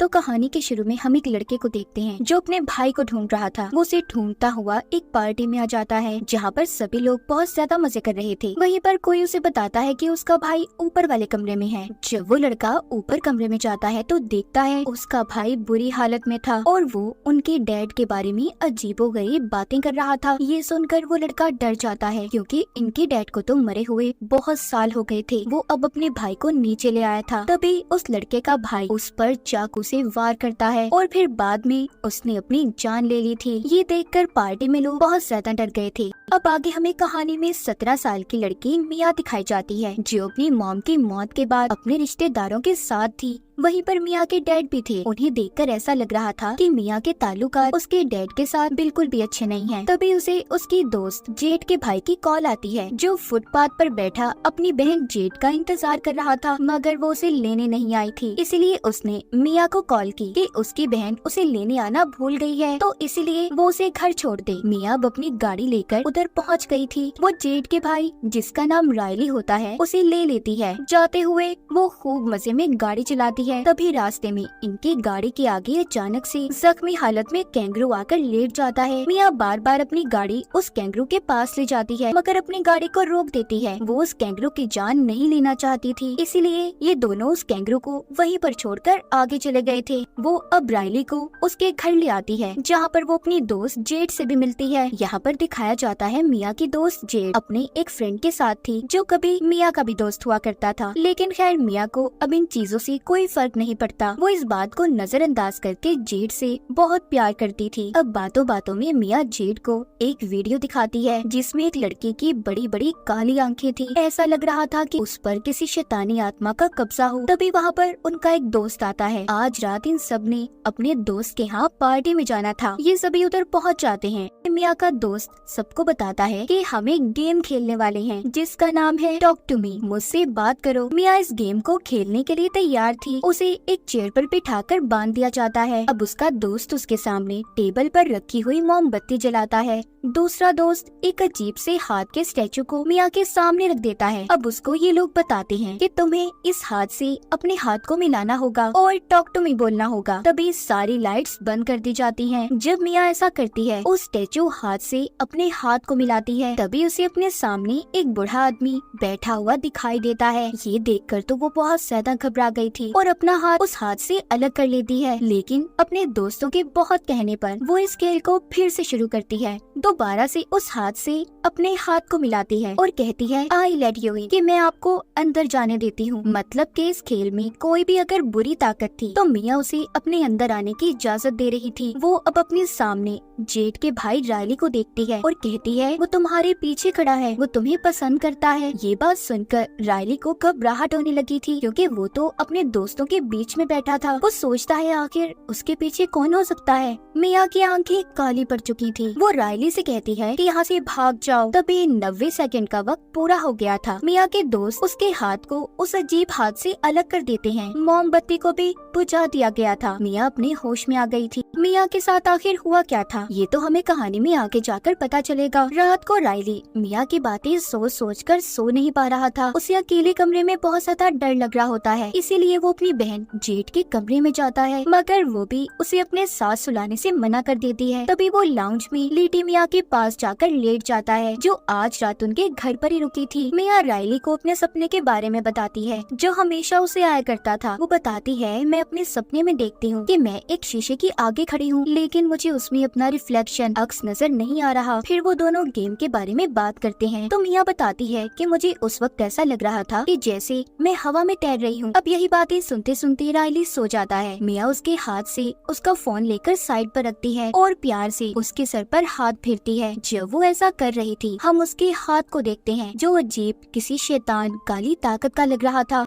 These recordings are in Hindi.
तो कहानी के शुरू में हम एक लड़के को देखते हैं जो अपने भाई को ढूंढ रहा था। वो उसे ढूंढता हुआ एक पार्टी में आ जाता है जहाँ पर सभी लोग बहुत ज्यादा मजे कर रहे थे। वहीं पर कोई उसे बताता है कि उसका भाई ऊपर वाले कमरे में है। जब वो लड़का ऊपर कमरे में जाता है तो देखता है उसका भाई बुरी हालत में था और वो उनके डैड के बारे में अजीबोगरीब बातें कर रहा था। ये सुनकर वो लड़का डर जाता है क्योंकि इनके डैड को तो मरे हुए बहुत साल हो गए थे। वो अब अपने भाई को नीचे ले आया था। तभी उस लड़के का भाई उस पर चाकू से वार करता है और फिर बाद में उसने अपनी जान ले ली थी। ये देखकर पार्टी में लोग बहुत ज्यादा डर गए थे। अब आगे हमें कहानी में 17 साल की लड़की मिया दिखाई जाती है जो अपनी मॉम की मौत के बाद अपने रिश्तेदारों के साथ थी। वहीं पर मिया के डैड भी थे। उन्हें देखकर ऐसा लग रहा था कि मिया के ताल्लुकात उसके डैड के साथ बिल्कुल भी अच्छे नहीं हैं। तभी उसे उसकी दोस्त जेठ के भाई की कॉल आती है जो फुटपाथ पर बैठा अपनी बहन जेठ का इंतजार कर रहा था, मगर वो उसे लेने नहीं आई थी। इसीलिए उसने मिया को कॉल की कि उसकी बहन उसे लेने आना भूल गई है, तो इसीलिए वो उसे घर छोड़ दे। मिया अब अपनी गाड़ी लेकर उधर पहुँच गई थी। वो जेठ के भाई जिसका नाम रायली होता है उसे ले लेती है। जाते हुए वो खूब मजे में गाड़ी चलाती है। तभी रास्ते में इनकी गाड़ी के आगे अचानक से जख्मी हालत में कैंगरू आकर लेट जाता है। मिया बार बार अपनी गाड़ी उस कैंगरू के पास ले जाती है मगर अपनी गाड़ी को रोक देती है। वो उस कैंगरू की जान नहीं लेना चाहती थी, इसीलिए ये दोनों उस कैंगरू को वहीं पर छोड़कर आगे चले गए थे। वो अब रायली को उसके घर ले आती है जहाँ पर वो अपनी दोस्त जेठ से भी मिलती है। यहाँ पर दिखाया जाता है मिया की दोस्त जेठ अपने एक फ्रेंड के साथ थी जो कभी मिया का भी दोस्त हुआ करता था। लेकिन खैर मिया को अब इन चीजों से कोई फर्क नहीं पड़ता। वो इस बात को नजरअंदाज करके जेठ से बहुत प्यार करती थी। अब बातों बातों में मिया जेठ को एक वीडियो दिखाती है जिसमें एक लड़की की बड़ी बड़ी काली आंखें थी। ऐसा लग रहा था कि उस पर किसी शैतानी आत्मा का कब्जा हो। तभी वहाँ पर उनका एक दोस्त आता है। आज रात इन सब ने अपने दोस्त के यहाँ पार्टी में जाना था। ये सभी उधर पहुँच जाते हैं। मिया का दोस्त सबको बताता है कि हम एक गेम खेलने वाले हैं जिसका नाम है टॉक टू मी, मुझसे बात करो। मिया इस गेम को खेलने के लिए तैयार थी। उसे एक चेयर पर बिठाकर बांध दिया जाता है। अब उसका दोस्त उसके सामने टेबल पर रखी हुई मोमबत्ती जलाता है। दूसरा दोस्त एक अजीब से हाथ के स्टैचू को मिया के सामने रख देता है। अब उसको ये लोग बताते हैं कि तुम्हें इस हाथ से अपने हाथ को मिलाना होगा और टॉक टू मी बोलना होगा। तभी सारी लाइट्स बंद कर दी जाती हैं। जब मिया ऐसा करती है उस स्टैचू हाथ से अपने हाथ को मिलाती है। तभी उसे अपने सामने एक बूढ़ा आदमी बैठा हुआ दिखाई देता है। ये देखकर तो वो बहुत ज्यादा घबरा गई थी और अपना हाथ उस हाथ से अलग कर लेती है। लेकिन अपने दोस्तों के बहुत कहने पर वो इस खेल को फिर से शुरू करती है। दोबारा से उस हाथ से अपने हाथ को मिलाती है और कहती है आई लेट यू इन, कि मैं आपको अंदर जाने देती हूँ। मतलब कि इस खेल में कोई भी अगर बुरी ताकत थी तो मिया उसे अपने अंदर आने की इजाजत दे रही थी। वो अब अपने सामने जेठ के भाई रायली को देखती है और कहती है वो तुम्हारे पीछे खड़ा है, वो तुम्हें पसंद करता है। ये बात सुनकर रायली को घबराहट होने लगी थी क्योंकि वो तो अपने दोस्तों के बीच में बैठा था। वो सोचता है आखिर उसके पीछे कौन हो सकता है। मिया की आंखें काली पड़ चुकी थी। वो रायली से कहती है कि यहाँ से भाग जाओ। तभी 90 सेकंड का वक्त पूरा हो गया था। मिया के दोस्त उसके हाथ को उस अजीब हाथ से अलग कर देते हैं। मोमबत्ती को भी बुझा दिया गया था। मिया अपने होश में आ गई थी। मिया के साथ आखिर हुआ क्या था ये तो हमें कहानी में आगे जाकर पता चलेगा। रात को रायली मिया की बातें सोच सोच कर सो नहीं पा रहा था। उसे अकेले कमरे में बहुत ज्यादा डर लग रहा होता है, इसीलिए वो अपनी बहन जेठ के कमरे में जाता है मगर वो भी उसे अपने साथ सुलाने से मना कर देती है। तभी वो लाउंज में लीटी मिया के पास जाकर लेट जाता है जो आज रात उनके घर पर ही रुकी थी। मिया रायली को अपने सपने के बारे में बताती है जो हमेशा उसे आया करता था। वो बताती है मैं अपने सपने में देखती हूँ कि मैं एक शीशे के आगे खड़ी हूँ लेकिन मुझे उसमें अपना रिफ्लेक्शन अक्स नजर नहीं आ रहा। फिर वो दोनों गेम के बारे में बात करते हैं तो मिया बताती है कि मुझे उस वक्त ऐसा लग रहा था कि जैसे मैं हवा में तैर रही हूँ। अब यही बातें सुनते सुनते रायली सो जाता है। मिया उसके हाथ से उसका फोन लेकर साइड पर रखती है और प्यार से उसके सर पर हाथ फेरती है। जब वो ऐसा कर रही थी हम उसके हाथ को देखते हैं जो अजीब किसी शैतान काली ताकत का लग रहा था।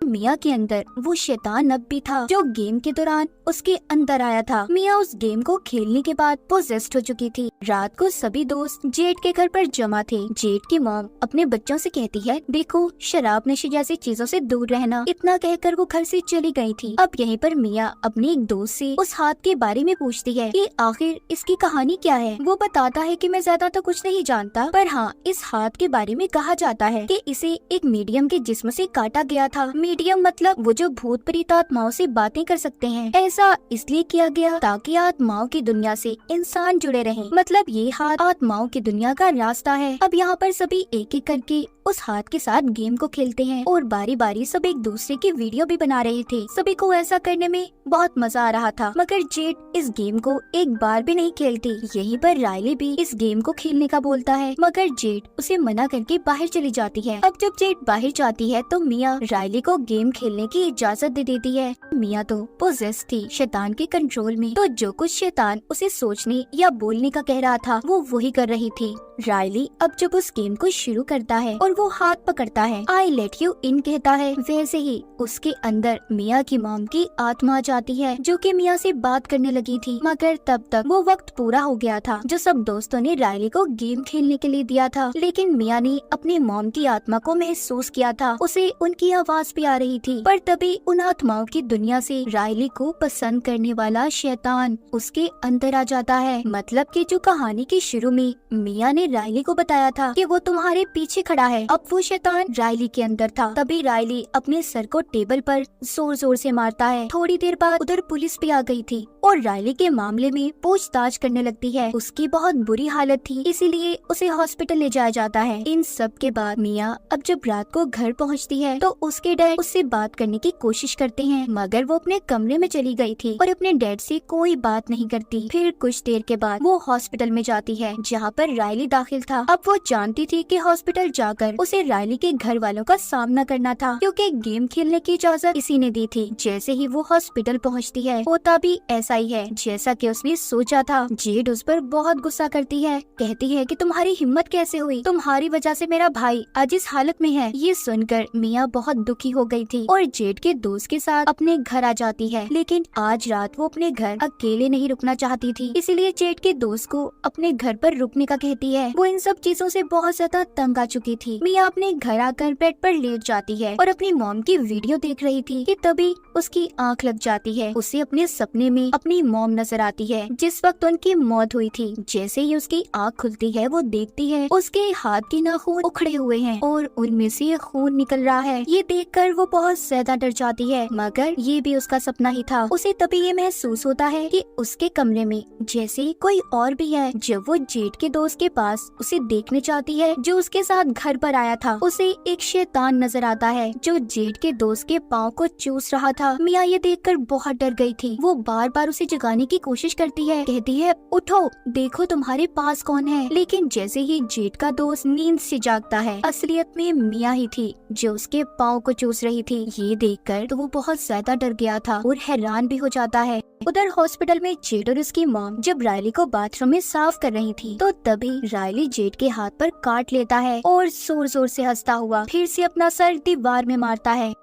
मिया के अंदर वो शैतान अब भी था जो गेम के दौरान उसके अंदर आया था। मिया उस गेम को खेलने के बाद पोजेस्ड हो चुकी थी। रात को सभी दोस्त जेठ के घर पर जमा थे। जेठ की मॉम अपने बच्चों से कहती है देखो शराब नशे जैसी चीजों से दूर रहना। इतना कहकर वो घर से चली गई थी। अब यहीं पर मिया अपने एक दोस्त से उस हाथ के बारे में पूछती है कि आखिर इसकी कहानी क्या है। वो बताता है कि मैं ज्यादा तो कुछ नहीं जानता, पर हाँ इस हाथ के बारे में कहा जाता है कि इसे एक मीडियम के जिस्म से काटा गया था। मीडियम मतलब वो जो भूत प्रेत आत्माओं से बातें कर सकते हैं। ऐसा इसलिए किया गया ताकि आत्माओं की दुनिया से इंसान जुड़े रहें। मतलब ये हाथ आत्माओं की दुनिया का रास्ता है। अब यहाँ पर सभी एक एक करके उस हाथ के साथ गेम को खेलते हैं और बारी बारी सब एक दूसरे की वीडियो भी बना रहे थे। सभी को ऐसा करने में बहुत मजा आ रहा था, मगर जेड इस गेम को एक बार भी नहीं खेलती। यहीं पर रायली भी इस गेम को खेलने का बोलता है, मगर जेड उसे मना करके बाहर चली जाती है। अब जब जेड बाहर जाती है तो मिया रायली को गेम खेलने की इजाजत दे देती है। मिया तो पोजेस थी शैतान के कंट्रोल में, तो जो कुछ शैतान उसे सोचने या बोलने का कह रहा था वो वही कर रही थी। रायली अब जब उस गेम को शुरू करता है और वो हाथ पकड़ता है, आई लेट यू इन कहता है, वैसे ही उसके अंदर मिया की मॉम की आत्मा आ जाती है जो कि मिया से बात करने लगी थी। मगर तब तक वो वक्त पूरा हो गया था जो सब दोस्तों ने रायली को गेम खेलने के लिए दिया था। लेकिन मिया ने अपनी मॉम की आत्मा को महसूस किया था, उसे उनकी आवाज भी आ रही थी। पर तभी उन आत्माओं की दुनिया से रायली को पसंद करने वाला शैतान उसके अंदर आ जाता है। मतलब कि जो कहानी के शुरू में मिया ने रायली को बताया था कि वो तुम्हारे पीछे खड़ा है, अब वो शैतान रायली के अंदर था। तभी रायली अपने सर को टेबल पर जोर जोर से मारता है। थोड़ी देर बाद उधर पुलिस भी आ गई थी और रायली के मामले में पूछताछ करने लगती है। उसकी बहुत बुरी हालत थी, इसीलिए उसे हॉस्पिटल ले जाया जाता है। इन सब के बाद मिया अब जब रात को घर पहुंचती है तो उसके डैड उससे बात करने की कोशिश करते हैं, मगर वो अपने कमरे में चली गई थी और अपने डैड से कोई बात नहीं करती। फिर कुछ देर के बाद वो हॉस्पिटल में जाती है जहाँ पर रायली दाखिल था। अब वो जानती थी कि हॉस्पिटल जाकर उसे रायली के घर वालों का सामना करना था, क्योंकि गेम खेलने की इजाजत इसी ने दी थी। जैसे ही वो हॉस्पिटल पहुंचती है होता भी ऐसा ही है जैसा कि उसने सोचा था। जेड उस पर बहुत गुस्सा करती है, कहती है कि तुम्हारी हिम्मत कैसे हुई, तुम्हारी वजह से मेरा भाई आज इस हालत में है। ये सुनकर मिया बहुत दुखी हो गई थी और जेड के दोस्त के साथ अपने घर आ जाती है। लेकिन आज रात वो अपने घर अकेले नहीं रुकना चाहती थी, इसीलिए जेड के दोस्त को अपने घर पर रुकने का कहती है। वो इन सब चीजों से बहुत ज्यादा तंग आ चुकी थी। मिया अपने घर आकर बेड पर लेट जाती है और अपनी मॉम की वीडियो देख रही थी कि तभी उसकी आंख लग जाती है। उसे अपने सपने में अपनी मॉम नजर आती है जिस वक्त उनकी मौत हुई थी। जैसे ही उसकी आंख खुलती है वो देखती है उसके हाथ के नाखून उखड़े हुए हैं और उनमें से खून निकल रहा है। ये देखकर वो बहुत ज्यादा डर जाती है, मगर ये भी उसका सपना ही था। उसे तभी ये महसूस होता है कि उसके कमरे में जैसे कोई और भी है। जब वो जेड के दोस्त के पास उसे देखने चाहती है जो उसके साथ घर पर आया था, उसे एक शैतान नजर आता है जो जेड के दोस्त के पाँव को चूस रहा था। मिया ये देखकर बहुत डर गई थी। वो बार बार उसे जगाने की कोशिश करती है, कहती है उठो, देखो तुम्हारे पास कौन है। लेकिन जैसे ही जेड का दोस्त नींद से जागता है, असलियत में मिया ही थी जो उसके पाँव को चूस रही थी। ये देखकर तो वो बहुत ज्यादा डर गया था और हैरान भी हो जाता है। उधर हॉस्पिटल में जेड और उसकी मॉम जब रायली को बाथरूम में साफ कर रही थी तो तभी रायली जेड के हाथ पर काट लेता है और जोर जोर से हंसता हुआ फिर से अपना सर दीवार में मारता है।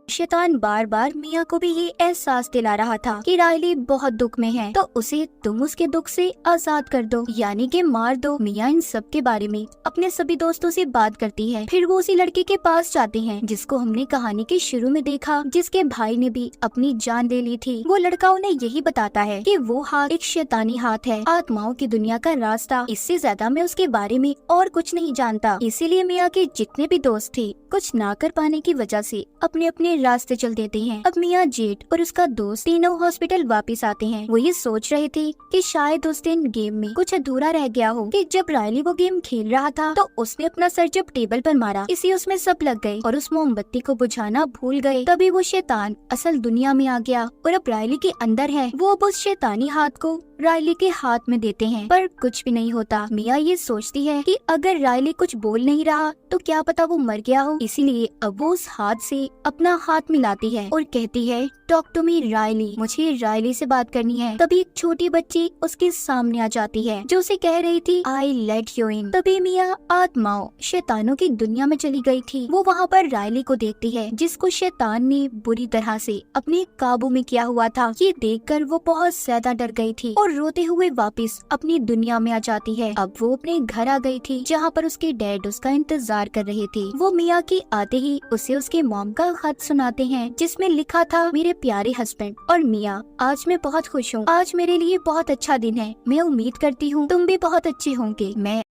शैतान बार बार मिया को भी ये एहसास दिला रहा था कि रायली बहुत दुख में है, तो उसे तुम उसके दुख से आजाद कर दो, यानी कि मार दो। मिया इन सब के बारे में अपने सभी दोस्तों से बात करती है। फिर वो उसी लड़के के पास जाते हैं जिसको हमने कहानी के शुरू में देखा, जिसके भाई ने भी अपनी जान ले ली थी। वो लड़का उन्हें यही बताता है कि वो हाथ एक शैतानी हाथ है, आत्माओं की दुनिया का रास्ता। इससे ज्यादा मैं उसके बारे में और कुछ नहीं जानता। इसीलिए मिया के जितने भी दोस्त थे कुछ ना कर पाने की वजह से अपने अपने रास्ते चल देते हैं। अब मिया, जेड और उसका दोस्त तीनों हॉस्पिटल वापस आते हैं। वो ये सोच रहे थे कि शायद उस दिन गेम में कुछ अधूरा रह गया हो कि जब रायली वो गेम खेल रहा था तो उसने अपना सर जब टेबल पर मारा, इसी उसमें सब लग गए और उस मोमबत्ती को बुझाना भूल गए। तभी वो शैतान असल दुनिया में आ गया और अब रायली के अंदर है। वो अब उस शैतानी हाथ को रायली के हाथ में देते हैं, पर कुछ भी नहीं होता। मिया ये सोचती है कि अगर रायली कुछ बोल नहीं रहा तो क्या पता वो मर गया हो, इसीलिए अब वो उस हाथ से अपना हाथ मिलाती है और कहती है टॉक टू मी रायली, मुझे रायली से बात करनी है। तभी एक छोटी बच्ची उसके सामने आ जाती है जो उसे कह रही थी आई लेट यू इन। तभी मिया आत्माओं शैतानों की दुनिया में चली गई थी। वो वहाँ पर रायली को देखती है जिसको शैतान ने बुरी तरह से अपने काबू में किया हुआ था। ये देखकर वो बहुत ज्यादा डर गई थी और रोते हुए वापस अपनी दुनिया में आ जाती है। अब वो अपने घर आ गई थी जहाँ पर उसके डैड उसका इंतजार कर रहे थे। वो मिया के आते ही उसे उसके मॉम का खत सुनाते हैं जिसमें लिखा था मेरे प्यारे हस्बैंड और मिया, आज मैं बहुत खुश हूँ। आज मेरे लिए बहुत अच्छा दिन है। मैं उम्मीद करती हूँ तुम भी बहुत अच्छे होंगे। मैं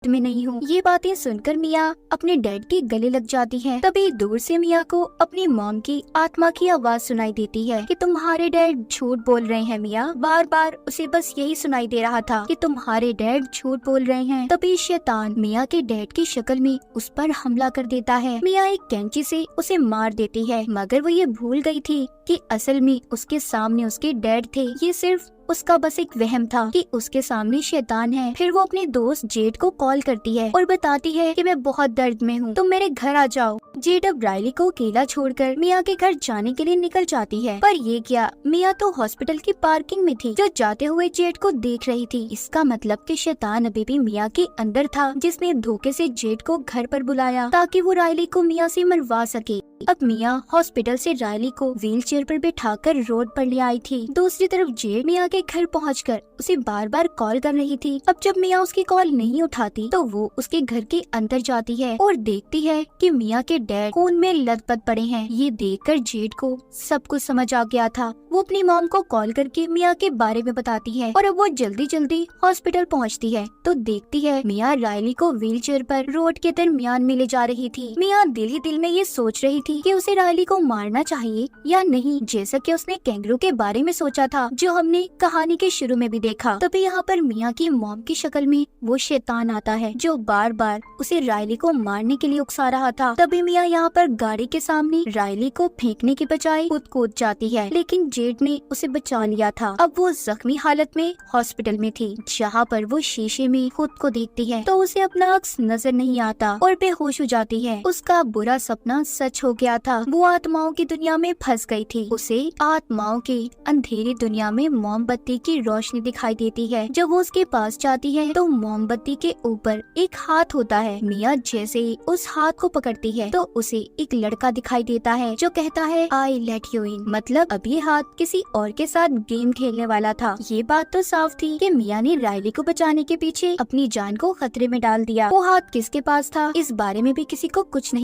वक्त में नहीं हूँ। ये बातें सुनकर मिया अपने डैड के गले लग जाती है। तभी दूर से मिया को अपनी मॉम की आत्मा की आवाज सुनाई देती है कि तुम्हारे डैड झूठ बोल रहे हैं। मिया बार बार उसे बस यही सुनाई दे रहा था कि तुम्हारे डैड झूठ बोल रहे हैं। तभी शैतान मिया के डैड की शक्ल में उस पर हमला कर देता है। मिया एक कैंची से उसे मार देती है, मगर वो ये भूल गई थी कि असल में उसके सामने उसके डैड थे। ये सिर्फ उसका बस एक वहम था कि उसके सामने शैतान है। फिर वो अपने दोस्त जेड को कॉल करती है और बताती है कि मैं बहुत दर्द में हूँ, तुम मेरे घर आ जाओ। जेड अब रायली को अकेला छोड़कर मिया के घर जाने के लिए निकल जाती है, पर ये क्या, मिया तो हॉस्पिटल की पार्किंग में थी जो जाते हुए जेड को देख रही थी। इसका मतलब कि शैतान अभी भी मिया के अंदर था, जिसने धोखे से जेड को घर पर बुलाया ताकि वो रायली को मिया से मरवा सके। अब मिया हॉस्पिटल से रायली को व्हील चेयर पर बिठाकर रोड पर ले आई थी। दूसरी तरफ जेड मिया के घर पहुंचकर उसे बार बार कॉल कर रही थी। अब जब मिया उसकी कॉल नहीं उठाती तो वो उसके घर के अंदर जाती है और देखती है कि मिया के डैड खून में लथपथ पड़े हैं। ये देखकर जेड को सब कुछ समझ आ गया था। वो अपनी मॉम को कॉल करके मिया के बारे में बताती है और अब वो जल्दी जल्दी हॉस्पिटल पहुंचती है तो देखती है मिया रायली को व्हील चेयर पर रोड के दरमियान में ले जा रही थी। मिया दिल ही दिल में ये सोच रही थी कि उसे रायली को मारना चाहिए या नहीं, जैसा कि उसने कैंगरू के बारे में सोचा था जो हमने कहानी के शुरू में भी देखा। तभी यहाँ पर मिया की मॉम की शक्ल में वो शैतान आता है जो बार बार उसे रायली को मारने के लिए उकसा रहा था। तभी मिया यहाँ पर गाड़ी के सामने रायली को फेंकने के बजाय खुद कूद जाती है, लेकिन जेड ने उसे बचा लिया था। अब वो जख्मी हालत में हॉस्पिटल में थी, जहाँ पर वो शीशे में खुद को देखती है तो उसे अपना अक्स नजर नहीं आता और बेहोश हो जाती है। उसका बुरा सपना सच हो गया था। वो आत्माओं की दुनिया में फंस गई थी। उसे आत्माओं की अंधेरी दुनिया में मोमबत्ती की रोशनी दिखाई देती है। जब वो उसके पास जाती है तो मोमबत्ती के ऊपर एक हाथ होता है। मिया जैसे ही उस हाथ को पकड़ती है तो उसे एक लड़का दिखाई देता है जो कहता है आई लेट यू इन, मतलब अब ये हाथ किसी और के साथ गेम खेलने वाला था। ये बात तो साफ थी कि मिया ने रायली को बचाने के पीछे अपनी जान को खतरे में डाल दिया। वो हाथ किसके पास था इस बारे में भी किसी को कुछ नहीं